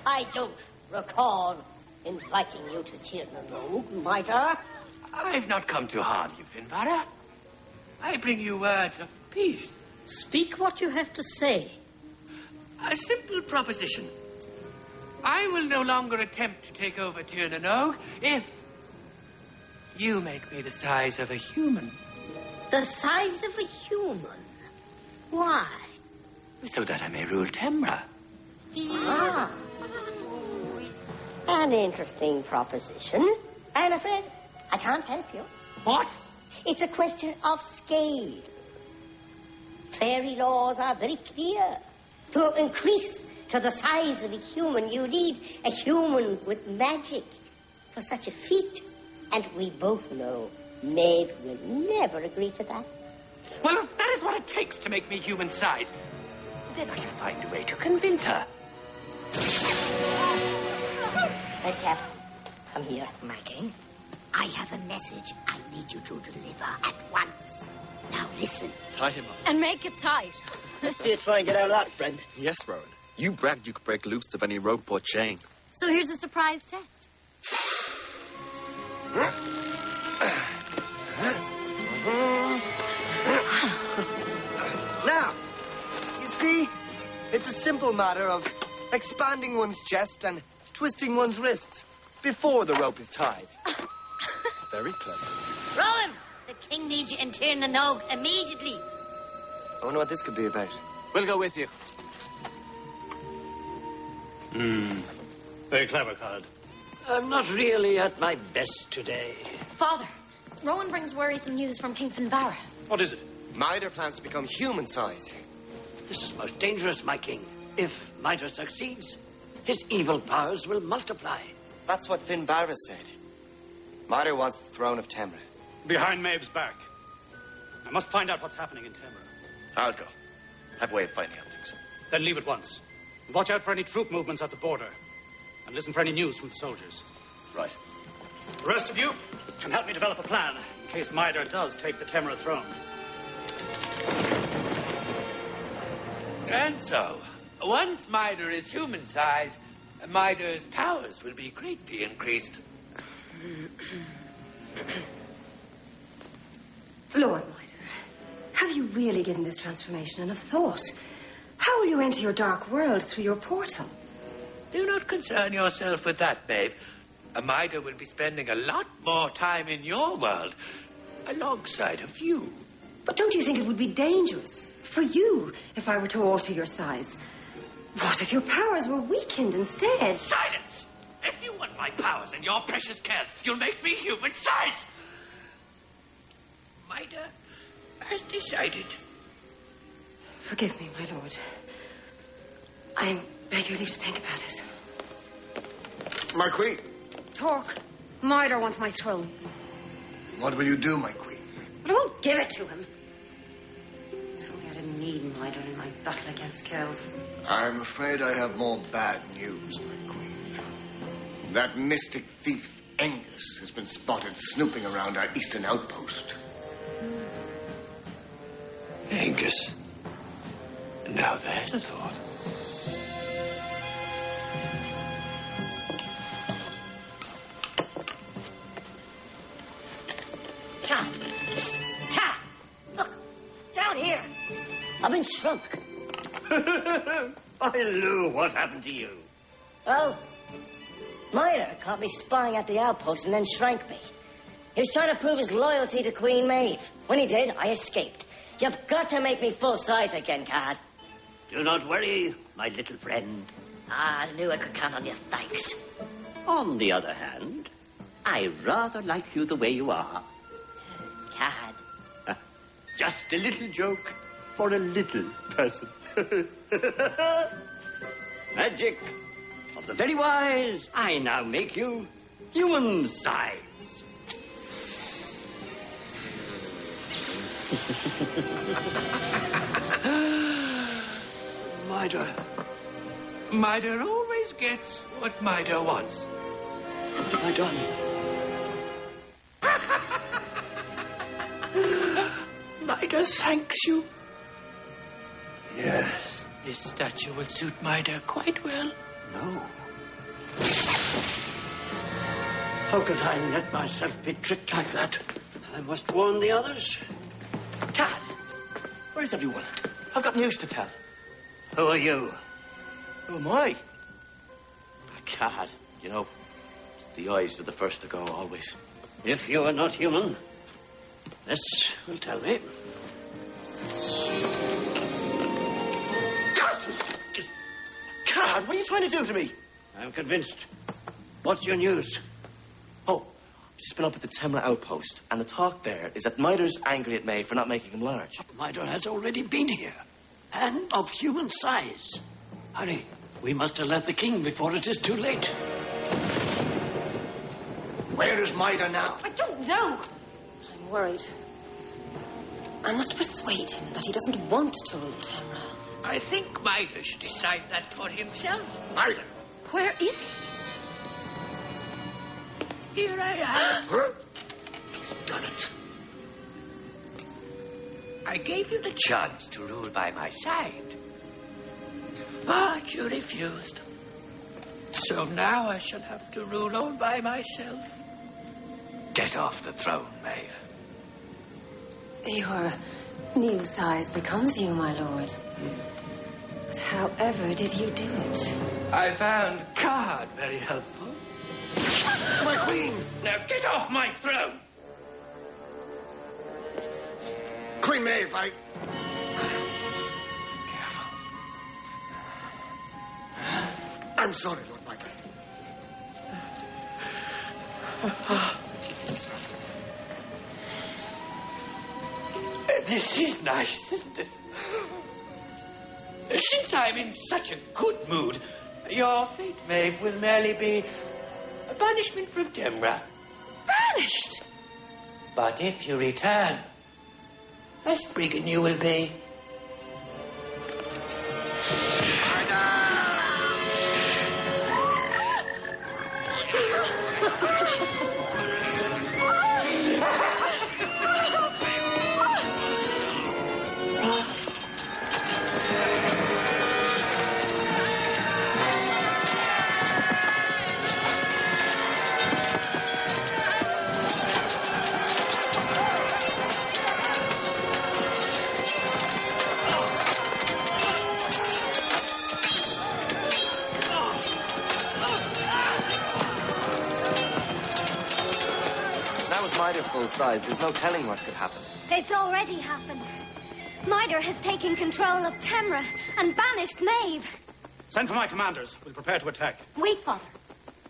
I don't recall inviting you to Tirnanog, Mitre. I've not come to harm you, Finvara. I bring you words of peace. Speak what you have to say. A simple proposition. I will no longer attempt to take over Tirnanog if you make me the size of a human. The size of a human? Why? So that I may rule Temra. Ah. An interesting proposition. I'm afraid I can't help you. What? It's a question of scale. Fairy laws are very clear. To increase to the size of a human, you need a human with magic for such a feat. And we both know Maeve will never agree to that. Well, if that is what it takes to make me human size, then I shall find a way to convince her. Redcap, come here. My king, I have a message I need you to deliver at once. Now listen. Tie him up. And make it tight. Let's see you try and get out of that, friend. Yes, Rowan. You bragged you could break loose of any rope or chain. So here's a surprise test. Now, you see, it's a simple matter of expanding one's chest and twisting one's wrists before the rope is tied. Very clever. Rowan, the king needs you in Tirnanog immediately. I wonder what this could be about. We'll go with you. Very clever, Card. I'm not really at my best today. Father, Rowan brings worrisome news from King Finvara. What is it? Mitre plans to become human size. This is most dangerous, my king. If Mitre succeeds, his evil powers will multiply. That's what Finvara said. Mitre wants the throne of Temra. Behind Maeve's back. I must find out what's happening in Temra. I'll go. Have a way of finding out things. Then leave at once. Watch out for any troop movements at the border. And listen for any news from the soldiers. Right. The rest of you can help me develop a plan in case Mitre does take the Temra throne. And so, once Mitre is human size, Mitre's powers will be greatly increased. Lord Mitre, have you really given this transformation enough thought? How will you enter your dark world through your portal? Do not concern yourself with that, babe. Mitre will be spending a lot more time in your world alongside of you. But don't you think it would be dangerous for you if I were to alter your size? What if your powers were weakened instead? Silence! If you want my powers and your precious cares, you'll make me human size! Mitre has decided. Forgive me, my lord. I beg your leave to think about it. My queen. Torque, Mitre wants my throne. What will you do, my queen? But I won't give it to him. If only I didn't need Mitre in my battle against Kells. I'm afraid I have more bad news, my queen. That mystic thief, Angus, has been spotted snooping around our eastern outpost. Angus. Now there's a thought. Cat! Look, down here. I've been shrunk. Lou, what happened to you? Well, Mitre caught me spying at the outpost and then shrank me. He was trying to prove his loyalty to Queen Maeve. When he did, I escaped. You've got to make me full size again, Card. Do not worry, my little friend. I knew I could count on you, thanks. On the other hand, I rather like you the way you are. Card. Just a little joke for a little person. Magic of the very wise, I now make you human size. Mitre always gets what Mitre wants. What have I done? Mitre thanks you. Yes. Yes, this statue will suit Mida quite well. No. How could I let myself be tricked like that? I must warn the others. Cat, where's everyone? I've got news to tell. Who are you? Who am I? Cat, you know, the eyes are the first to go, always. If you are not human, this will tell me. Cat, what are you trying to do to me? I'm convinced. What's your news? Oh, I've just been up at the Temra outpost, and the talk there is that Mider's angry at Maeve for not making him large. But Mider has already been here, and of human size. Hurry, we must alert the king before it is too late. Where is Mida now? I don't know. I'm worried. I must persuade him that he doesn't want to rule Temra. I think Mida should decide that for himself. Mida! Where is he? Here I am. He's done it. I gave you the chance to rule by my side. But you refused. So now I shall have to rule all by myself. Get off the throne, Maeve. Your new size becomes you, my lord. But however did you do it? I found Card very helpful. My queen! Now get off my throne! Queen Maeve, Careful. I'm sorry, Lord Michael. This is nice, isn't it? Since I'm in such a good mood, your fate, Maeve, will merely be a banishment from Temra. Banished? But if you return, a Spriggan you will be. Full size, there's no telling what could happen. It's already happened. Mider has taken control of Temra and banished Maeve. Send for my commanders. We'll prepare to attack. Wait, Father.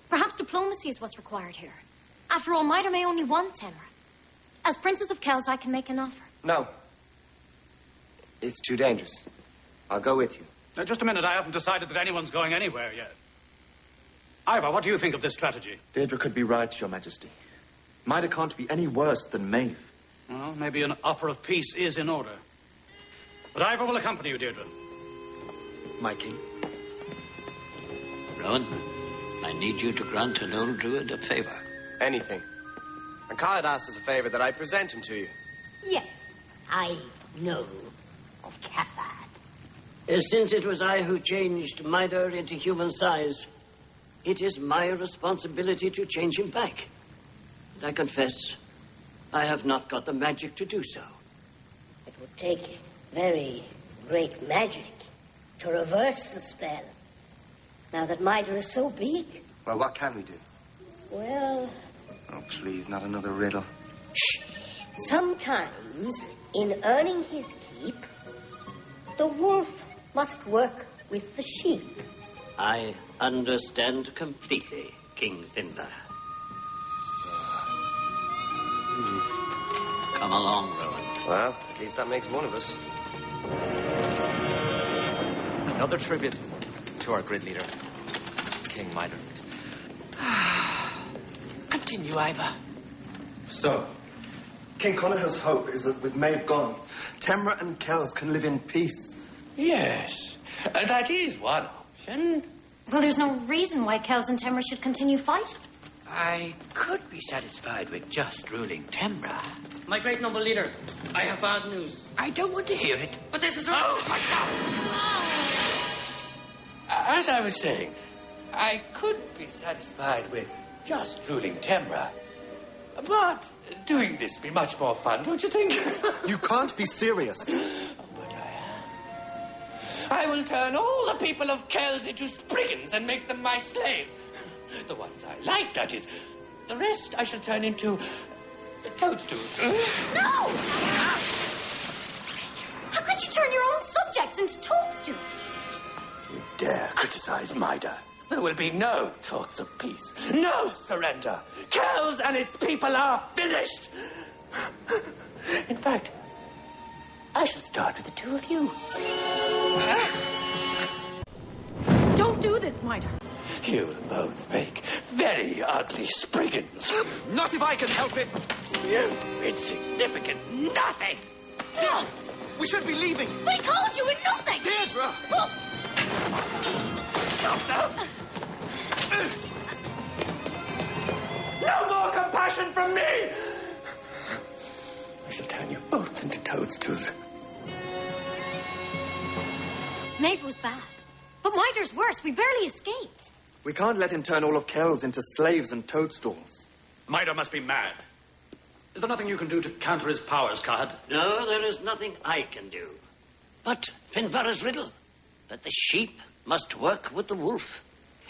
Perhaps diplomacy is what's required here. After all, Mider may only want Temra. As Princess of Kells, I can make an offer. No. It's too dangerous. I'll go with you. Now, just a minute. I haven't decided that anyone's going anywhere yet. Ivor, what do you think of this strategy? Deirdre could be right, Your Majesty. Mida can't be any worse than Maeve. Well, maybe an offer of peace is in order. But Ivor will accompany you, Deirdre. My king. Rowan, I need you to grant an old druid a favor. Anything. And Khaled asked as a favor that I present him to you. Yes, I know of Cathad. Since it was I who changed Mider into human size, it is my responsibility to change him back. And I confess, I have not got the magic to do so. It would take very great magic to reverse the spell. Now that Mider is so big. Well, what can we do? Well... Oh, please, not another riddle. Shh. Sometimes, in earning his keep, the wolf must work with the sheep. I understand completely, King Finbar. Come along, Rowan. Well, at least that makes one of us. Another tribute to our grid leader, King Mider. Continue, Ivor. So, King Connacher's hope is that with Maeve gone, Temra and Kells can live in peace. Yes, that is one option. Well, there's no reason why Kells and Temra should continue fighting. I could be satisfied with just ruling Temra. My great noble leader, I have bad news. I don't want to hear it. But this is all myself. As I was saying, I could be satisfied with just ruling Temra. But doing this would be much more fun, don't you think? You can't be serious. But I am. I will turn all the people of Kells into Spriggans and make them my slaves. The ones I like, that is. The rest I shall turn into toadstools. No! How could you turn your own subjects into toadstools? You dare criticize Mida? There will be no talks of peace, no surrender. Kells and its people are finished. In fact, I shall start with the two of you. Don't do this, Mida. You'll both make very ugly Spriggans. Not if I can help it. You insignificant nothing. We should be leaving. I told you we're nothing. Deirdre! Oh. Stop now. No more compassion from me! I shall turn you both into toadstools. Maeve was bad. But Mider's worse. We barely escaped. We can't let him turn all of Kells into slaves and toadstools. Mida must be mad. Is there nothing you can do to counter his powers, Cahad? No, there is nothing I can do. But Finvara's riddle, that the sheep must work with the wolf.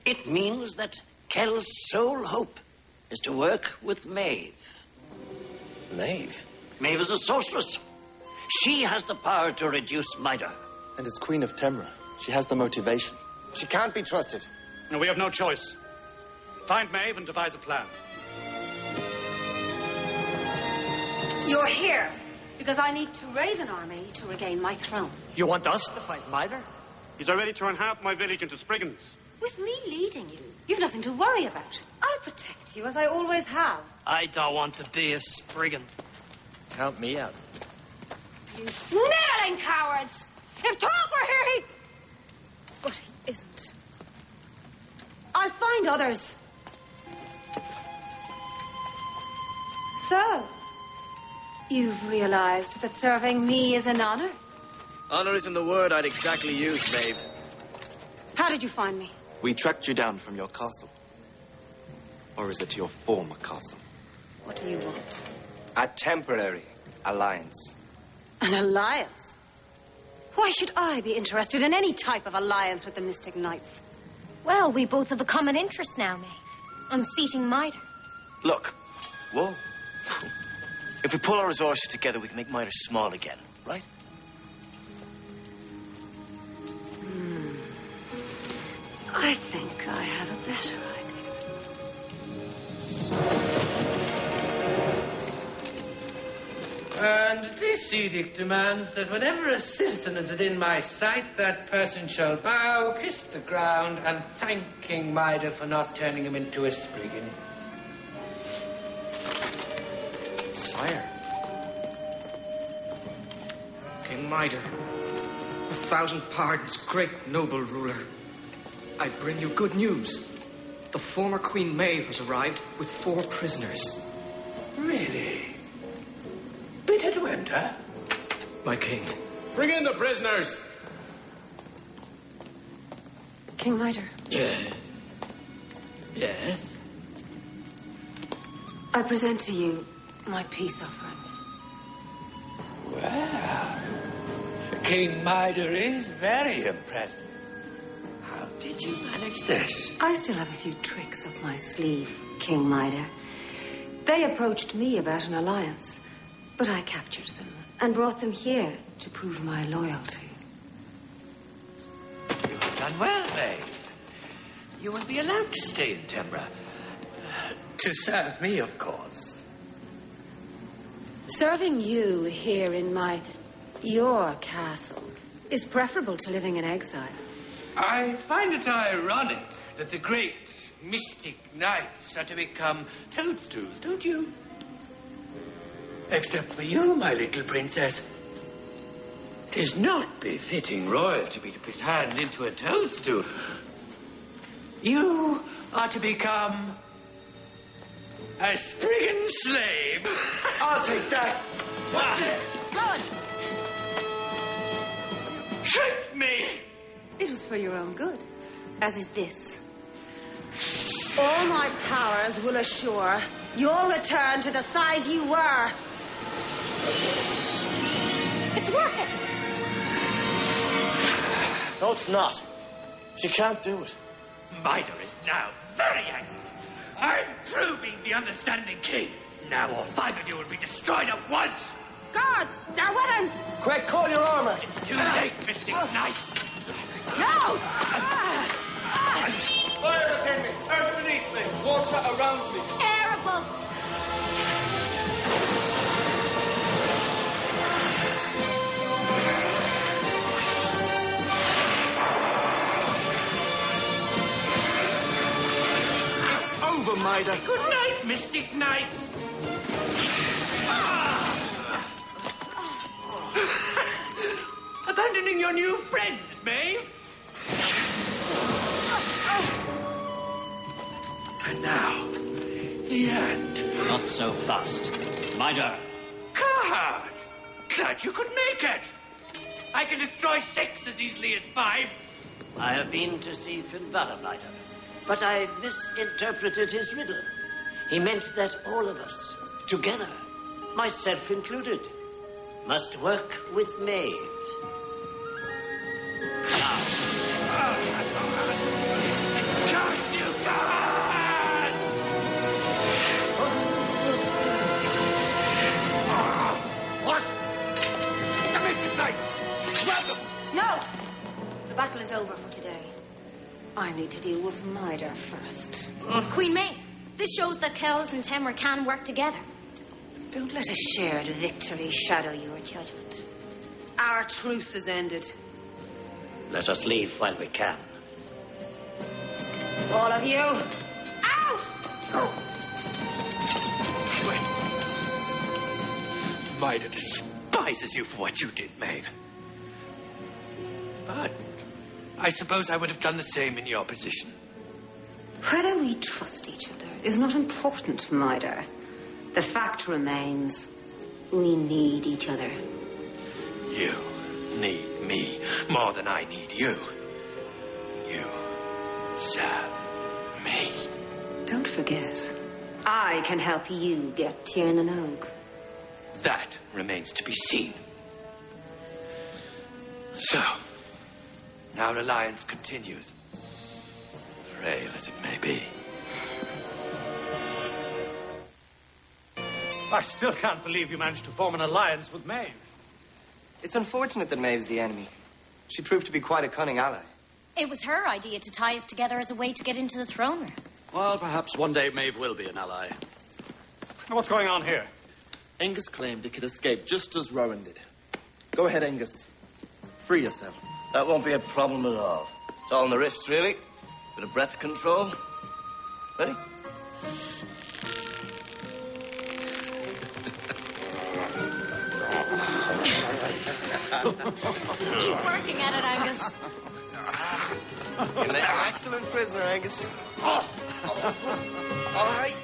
It means that Kell's sole hope is to work with Maeve. Maeve? Maeve is a sorceress. She has the power to reduce Mida. And as Queen of Temra, she has the motivation. She can't be trusted. No, we have no choice. Find Maeve and devise a plan. You're here because I need to raise an army to regain my throne. You want us to fight Mida? He's already turned half my village into Spriggans. With me leading you, you've nothing to worry about. I'll protect you as I always have. I don't want to be a Spriggan. Count me out. You sniveling cowards! If Torg were here, he'd... But he isn't. I'll find others. So, you've realized that serving me is an honor? Honor isn't the word I'd exactly use, Maeve. How did you find me? We tracked you down from your castle. Or is it your former castle? What do you want? A temporary alliance. An alliance? Why should I be interested in any type of alliance with the Mystic Knights? Well, we both have a common interest now, Maeve. Unseating Mida. Look, whoa. If we pull our resources together, we can make Mida small again, right? I think I have a better idea. And this edict demands that whenever a citizen is within my sight, that person shall bow, kiss the ground, and thank King Mida for not turning him into a Spriggan. Sire. King Mida, 1,000 pardons, great noble ruler. I bring you good news. The former Queen Maeve has arrived with 4 prisoners. Really? Bided Winter? My king. Bring in the prisoners. King Mida. Yes. Yes? I present to you my peace offering. Well, King Mida is very impressive. How did you manage this? I still have a few tricks up my sleeve, King Mida. They approached me about an alliance, but I captured them and brought them here to prove my loyalty. You have done well, Maeve. You will be allowed to stay in Temra. To serve me, of course. Serving you here in your castle is preferable to living in exile. I find it ironic that the great mystic knights are to become toadstools, don't you? Except for you, my little princess. 'Tis not befitting royalty to be turned into a toadstool. You are to become a Spriggan slave. I'll take that. Good. for your own good, as is this. All my powers will assure your return to the size you were. It's working! No, it's not. She can't do it. Mitre is now very angry. I'm through being the understanding king. Now all 5 of you will be destroyed at once. Guards, their weapons! Quick, call your armor. It's too late, Mystic Knights. No! Fire within me, earth beneath me, water around me. Air above! It's over, Maida. Good night, Mystic Knights. Abandoning your new friends, Maeve? And now, the end. Not so fast. Mitre. God! Glad you could make it. I can destroy 6 as easily as 5. I have been to see Finvala, Mitre, but I misinterpreted his riddle. He meant that all of us, together, myself included, must work with Maeve. Curse you, God! What? The Mystic Knight! Grab them! No! The battle is over for today. I need to deal with Maida first. Queen Maeve, this shows that Kells and Temra can work together. Don't let a shared victory shadow your judgment. Our truce is ended. Let us leave while we can. All of you, out! Wait. Maida despises you for what you did, Maeve. But I suppose I would have done the same in your position. Whether we trust each other is not important, Maida. The fact remains, we need each other. You need me more than I need you. You serve me. Don't forget, I can help you get Tiernan Oak. That remains to be seen. So, our alliance continues, frail as it may be. I still can't believe you managed to form an alliance with Maeve. It's unfortunate that Maeve's the enemy. She proved to be quite a cunning ally. It was her idea to tie us together as a way to get into the throne room. Well, perhaps one day Maeve will be an ally. Now, what's going on here? Angus claimed he could escape just as Rowan did. Go ahead, Angus. Free yourself. That won't be a problem at all. It's all in the wrist, really. Bit of breath control. Ready? Keep working at it, Angus. You're an excellent prisoner, Angus. All right.